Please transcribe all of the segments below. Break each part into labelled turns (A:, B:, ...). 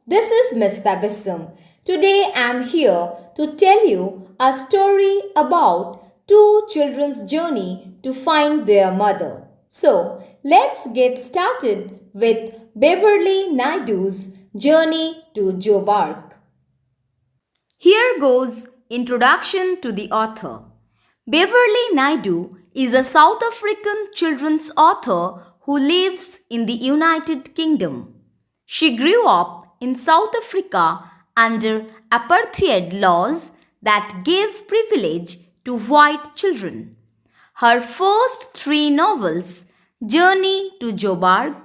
A: This is Miss Tabassum. Today I am here to tell you a story about two children's journey to find their mother. So, let's get started with Beverley Naidoo's journey to Joburg. Here goes introduction to the author. Beverley Naidoo is a South African children's author who lives in the United Kingdom. She grew up in South Africa under apartheid laws that gave privilege to white children. Her first three novels, Journey to Joburg,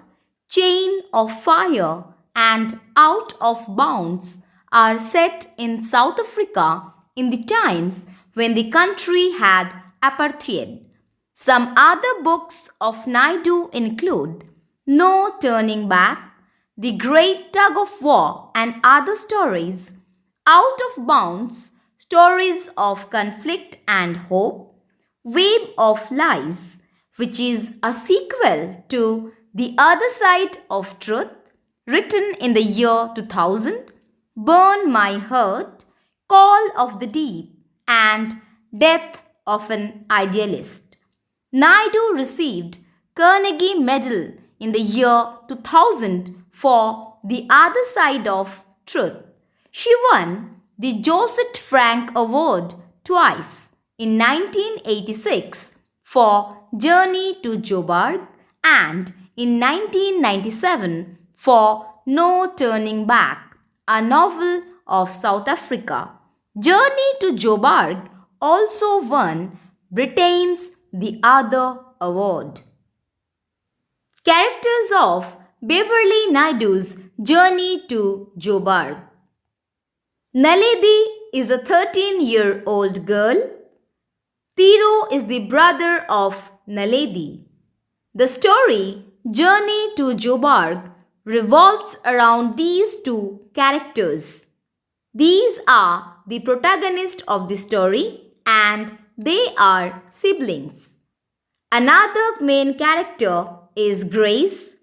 A: Chain of Fire, and Out of Bounds, are set in South Africa in the times when the country had apartheid. Some other books of Naidoo include No Turning Back, The Great Tug of War, and Other Stories, Out of Bounds, Stories of Conflict and Hope, Web of Lies, which is a sequel to The Other Side of Truth, written in the year 2000, Burn My Heart, Call of the Deep, and Death of an Idealist. Naidoo received Carnegie Medal in the year 2000 for The Other Side of Truth. She won the Joseph Frank Award twice, in 1986 for Journey to Joburg and in 1997 for No Turning Back, a novel of South Africa. Journey to Joburg also won Britain's The Other Award. Characters of Beverley Naidoo's Journey to Joburg. Naledi is a 13-year-old girl. Tiro is the brother of Naledi. The story Journey to Joburg revolves around these two characters. These are the protagonists of the story and they are siblings. Another main character is Grace.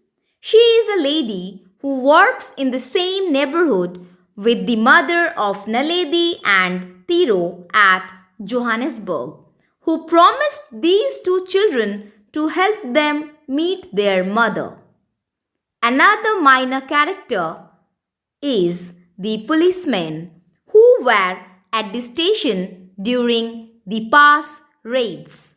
A: She is a lady who works in the same neighborhood with the mother of Naledi and Tiro at Johannesburg, who promised these two children to help them meet their mother. Another minor character is the policemen who were at the station during the pass raids.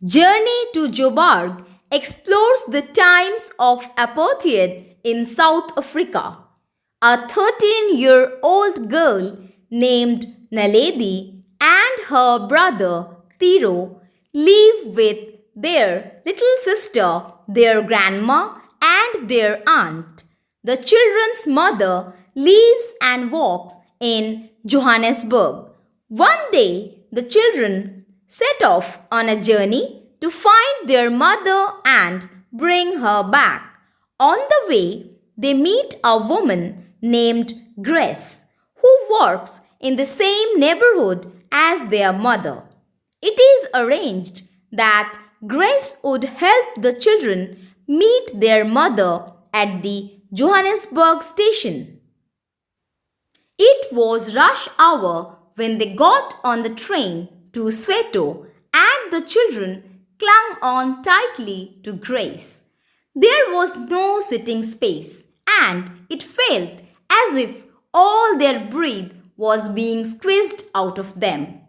A: Journey to Joburg explores the times of apartheid in South Africa. A 13-year-old girl named Naledi and her brother Tiro live with their little sister, their grandma, and their aunt. The children's mother lives and works in Johannesburg. One day, the children set off on a journey to find their mother and bring her back. On the way, they meet a woman named Grace, who works in the same neighborhood as their mother. It is arranged that Grace would help the children meet their mother at the Johannesburg station. It was rush hour when they got on the train to Soweto and the children clung on tightly to Grace. There was no sitting space and it felt as if all their breath was being squeezed out of them.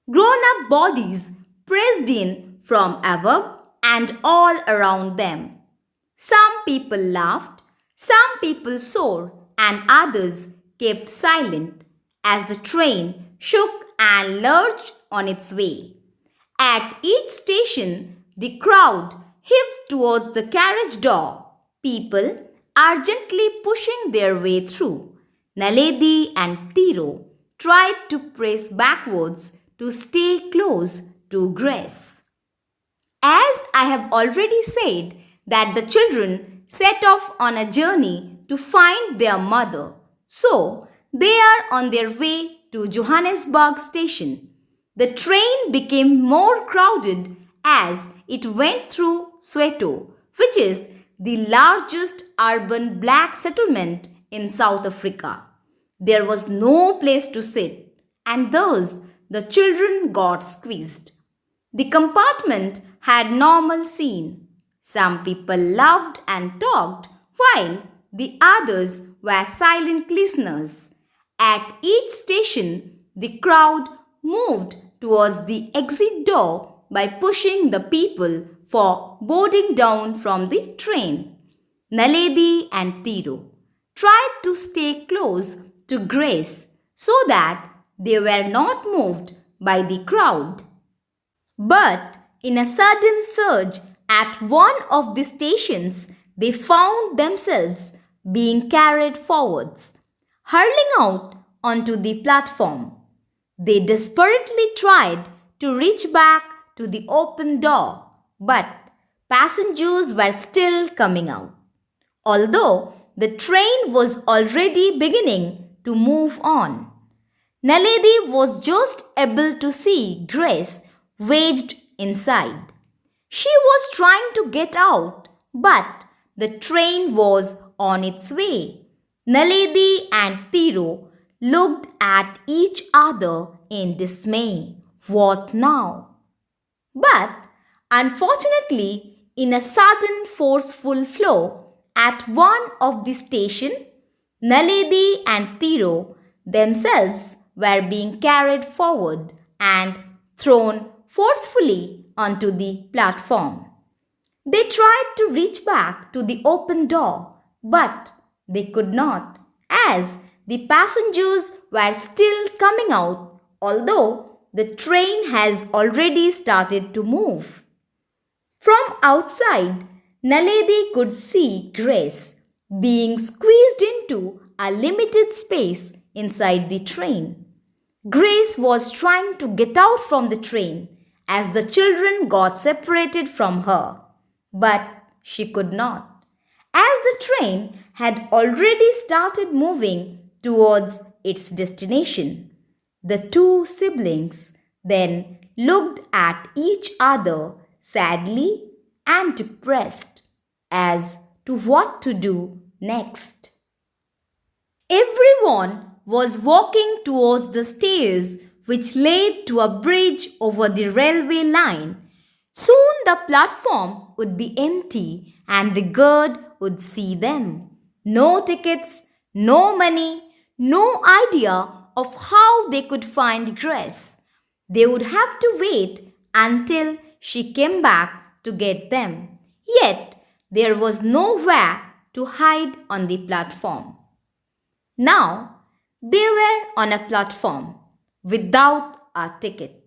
A: Grown-up bodies pressed in from above and all around them. Some people laughed, some people swore, and others kept silent as the train shook and lurched on its way. At each station, the crowd heaved towards the carriage door, people urgently pushing their way through. Naledi and Tiro tried to press backwards to stay close to Grace. As I have already said that the children set off on a journey to find their mother, so they are on their way to Johannesburg station. The train became more crowded as it went through Soweto, which is the largest urban black settlement in South Africa. There was no place to sit, and thus the children got squeezed. The compartment had normal scene. Some people laughed and talked, while the others were silent listeners. At each station, the crowd moved towards the exit door by pushing the people for boarding down from the train. Naledi and Tiro tried to stay close to Grace so that they were not moved by the crowd. But in a sudden surge at one of the stations, they found themselves being carried forwards, hurling out onto the platform. They desperately tried to reach back to the open door, but passengers were still coming out. Although the train was already beginning to move on, Naledi was just able to see Grace wedged inside. She was trying to get out, but the train was on its way. Naledi and Tiro looked at each other in dismay. What now? But unfortunately, in a sudden forceful flow at one of the stations, Naledi and Tiro themselves were being carried forward and thrown forcefully onto the platform. They tried to reach back to the open door, but they could not, as the passengers were still coming out, although the train has already started to move. From outside, Naledi could see Grace being squeezed into a limited space inside the train. Grace was trying to get out from the train as the children got separated from her, but she could not, as the train had already started moving towards its destination. The two siblings then looked at each other sadly and depressed as to what to do next. Everyone was walking towards the stairs which led to a bridge over the railway line. Soon the platform would be empty and the guard would see them. No tickets, no money, no idea of how they could find Grace. They would have to wait until she came back to get them. Yet there was nowhere to hide on the platform. Now they were on a platform without a ticket.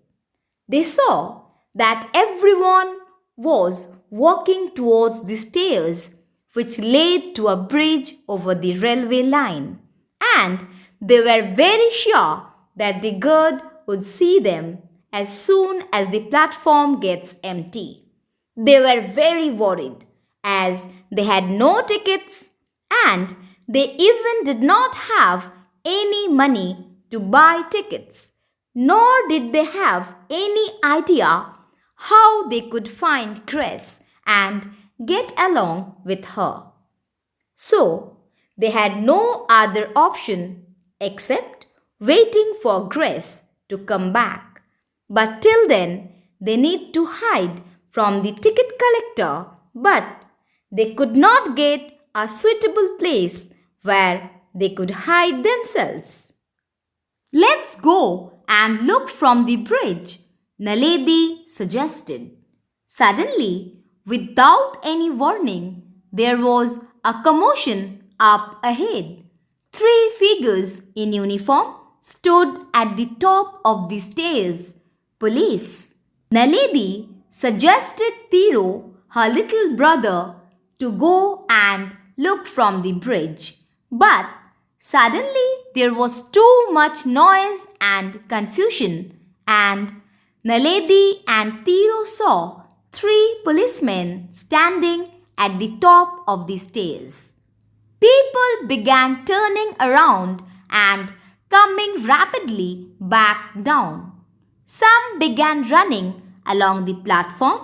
A: They saw that everyone was walking towards the stairs which led to a bridge over the railway line, and they were very sure that the guard would see them as soon as the platform gets empty. They were very worried as they had no tickets and they even did not have any money to buy tickets, nor did they have any idea how they could find Grace and get along with her. So, they had no other option except waiting for Grace to come back. But till then, they need to hide from the ticket collector, but they could not get a suitable place where they could hide themselves. "Let's go and look from the bridge," Naledi suggested. Suddenly, without any warning, there was a commotion up ahead. 3 figures in uniform stood at the top of the stairs. Police. Naledi suggested Tiro, her little brother, to go and look from the bridge. But suddenly there was too much noise and confusion, and Naledi and Tiro saw 3 policemen standing at the top of the stairs. People began turning around and coming rapidly back down. Some began running along the platform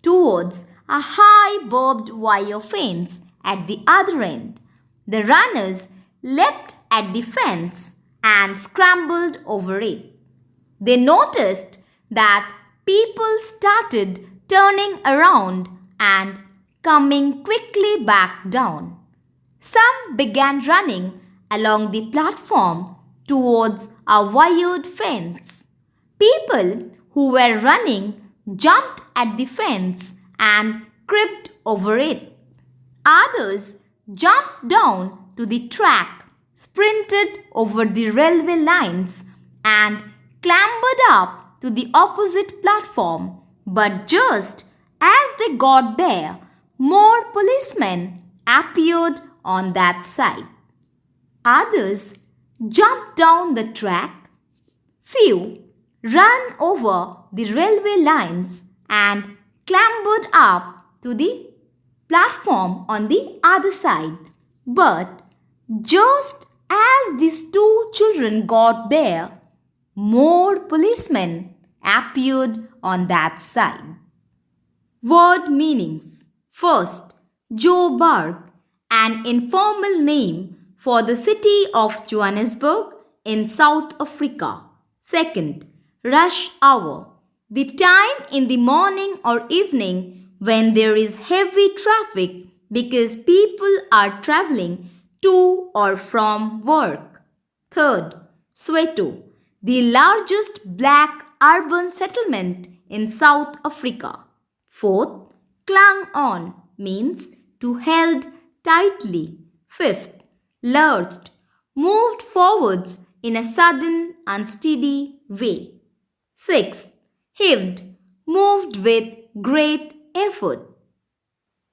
A: towards a high barbed wire fence at the other end. The runners leapt at the fence and scrambled over it. They noticed that people started turning around and coming quickly back down. Some began running along the platform towards a wired fence. People who were running jumped at the fence and crept over it. Others jumped down to the track, sprinted over the railway lines, and clambered up to the opposite platform. But just as they got there, more policemen appeared on that side. Others jumped down the track. Few ran over the railway lines and clambered up to the platform on the other side. But just as these two children got there, more policemen appeared on that side. Word meanings. First, Joburg, an informal name for the city of Johannesburg in South Africa. Second, rush hour, the time in the morning or evening when there is heavy traffic because people are traveling to or from work. Third, Soweto, the largest black urban settlement in South Africa. Fourth, clung on means to held tightly. Fifth, lurched, moved forwards in a sudden, unsteady way. Sixth, heaved, moved with great effort.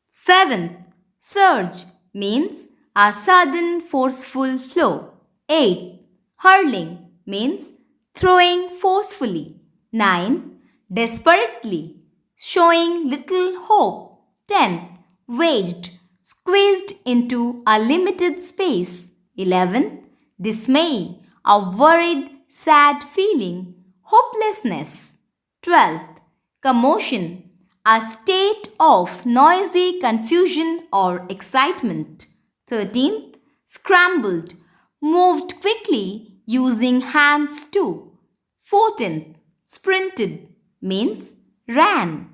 A: Seventh, surge means a sudden, forceful flow. Eighth, hurling means throwing forcefully. 9. Desperately, showing little hope. 10. Wedged, squeezed into a limited space. 11. Dismay, a worried, sad feeling. Hopelessness. 12th. Commotion, a state of noisy confusion or excitement. 13th. Scrambled, moved quickly using hands too. 14th. Sprinted means ran.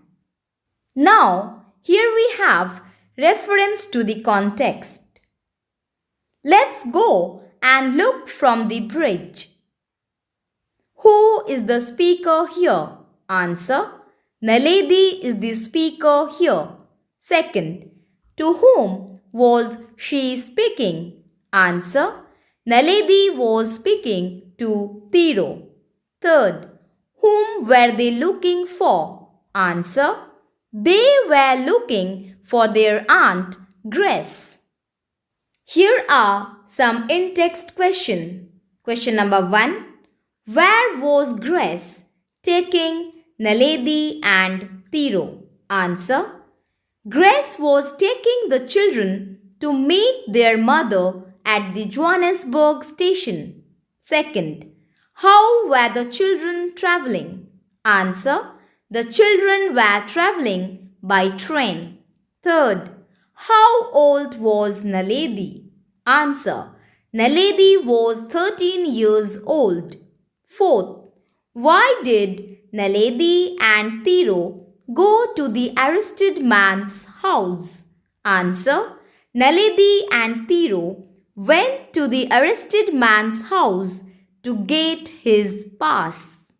A: Now, here we have reference to the context. Let's go and look from the bridge. Who is the speaker here? Answer. Naledi is the speaker here. Second, to whom was she speaking? Answer. Naledi was speaking to Tiro. Third, whom were they looking for? Answer. They were looking for their aunt Grace. Here are some in-text questions. Question number 1. Where was Grace taking Naledi and Tiro? Answer. Grace was taking the children to meet their mother at the Johannesburg station. Second, how were the children traveling? Answer. The children were traveling by train. Third, how old was Naledi? Answer. Naledi was 13 years old. Fourth, why did Naledi and Tiro go to the arrested man's house? Answer. Naledi and Tiro went to the arrested man's house to get his pass.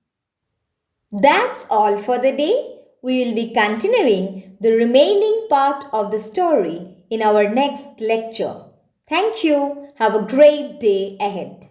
A: That's all for the day. We will be continuing the remaining part of the story in our next lecture. Thank you. Have a great day ahead.